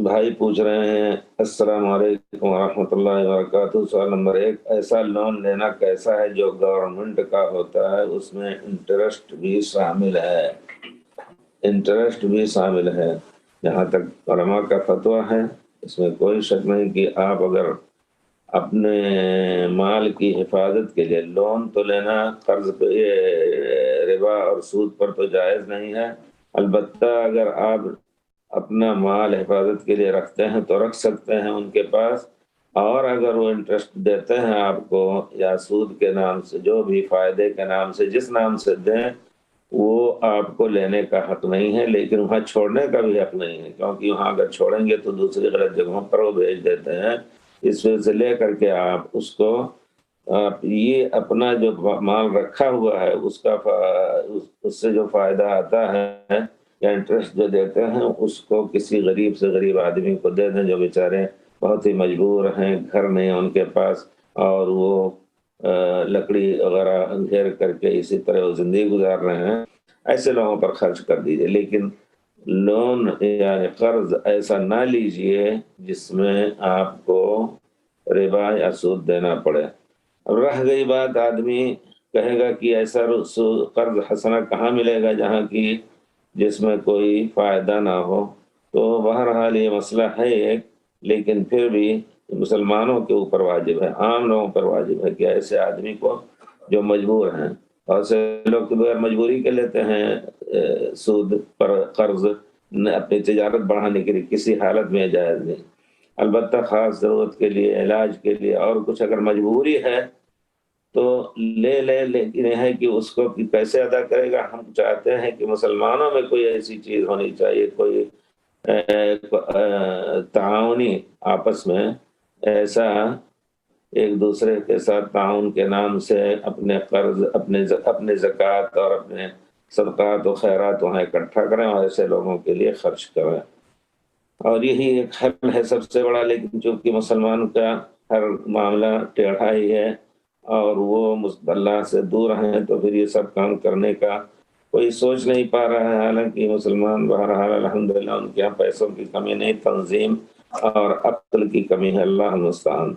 بھائی پوچھ رہے ہیں السلام علیکم ورحمۃ اللہ وبرکاتہ۔ سوال نمبر 1، ایسا لون لینا کیسا ہے جو گورنمنٹ کا ہوتا ہے، اس میں انٹرسٹ بھی شامل ہے؟ انٹرسٹ بھی شامل ہے، جہاں تک علماء کا فتویٰ ہے اس میں کوئی شک نہیں کہ آپ اگر اپنے مال کی حفاظت کے لیے لون تو لینا قرض پہ ربا اور سود پر تو جائز نہیں ہے، البتہ اگر آپ اپنا مال حفاظت کے لیے رکھتے ہیں تو رکھ سکتے ہیں ان کے پاس، اور اگر وہ انٹرسٹ دیتے ہیں آپ کو یا سود کے نام سے، جو بھی فائدے کے نام سے جس نام سے دیں، وہ آپ کو لینے کا حق نہیں ہے، لیکن وہاں چھوڑنے کا بھی حق نہیں ہے، کیونکہ وہاں اگر چھوڑیں گے تو دوسری غلط جگہوں پر وہ بھیج دیتے ہیں۔ اس وجہ سے لے کر کے آپ اس کو، آپ یہ اپنا جو مال رکھا ہوا ہے اس سے جو فائدہ آتا ہے یا انٹرسٹ جو دیتے ہیں، اس کو کسی غریب سے غریب آدمی کو دے دیں جو بیچارے بہت ہی مجبور ہیں، گھر نہیں ہے ان کے پاس، اور وہ لکڑی وغیرہ گھیر کر کے اسی طرح وہ زندگی گزار رہے ہیں، ایسے لوگوں پر خرچ کر دیجئے، لیکن لون یعنی قرض ایسا نہ لیجئے جس میں آپ کو ربا یا سود دینا پڑے۔ اب رہ گئی بات، آدمی کہے گا کہ ایسا قرض حسنہ کہاں ملے گا جس میں کوئی فائدہ نہ ہو، تو بہرحال یہ مسئلہ ہے ایک، لیکن پھر بھی مسلمانوں کے اوپر واجب ہے، عام لوگوں پر واجب ہے کہ ایسے آدمی کو جو مجبور ہیں، اور سے لوگ تو بغیر مجبوری کے لیتے ہیں سود پر قرض، اپنی تجارت بڑھانے کے لیے کسی حالت میں جائز نہیں، البتہ خاص ضرورت کے لیے، علاج کے لیے اور کچھ اگر مجبوری ہے تو لے، لیکن یہ ہے کہ اس کو کیسے ادا کرے گا۔ ہم چاہتے ہیں کہ مسلمانوں میں کوئی ایسی چیز ہونی چاہیے، کوئی تعاونی آپس میں ایسا ایک دوسرے کے ساتھ تعاون کے نام سے اپنے قرض، اپنے زکوٰۃ اور اپنے صدقات و خیرات وہاں اکٹھا کریں اور ایسے لوگوں کے لیے خرچ کریں، اور یہی ایک حل ہے سب سے بڑا۔ لیکن چونکہ مسلمان کا ہر معاملہ ٹیڑھا ہی ہے اور وہ اللہ سے دور ہیں، تو پھر یہ سب کام کرنے کا کوئی سوچ نہیں پا رہا ہے، حالانکہ مسلمان بہرحال الحمدللہ ان کے یہاں پیسوں کی کمی نہیں، تنظیم اور عقل کی کمی ہے، اللہ المستعان۔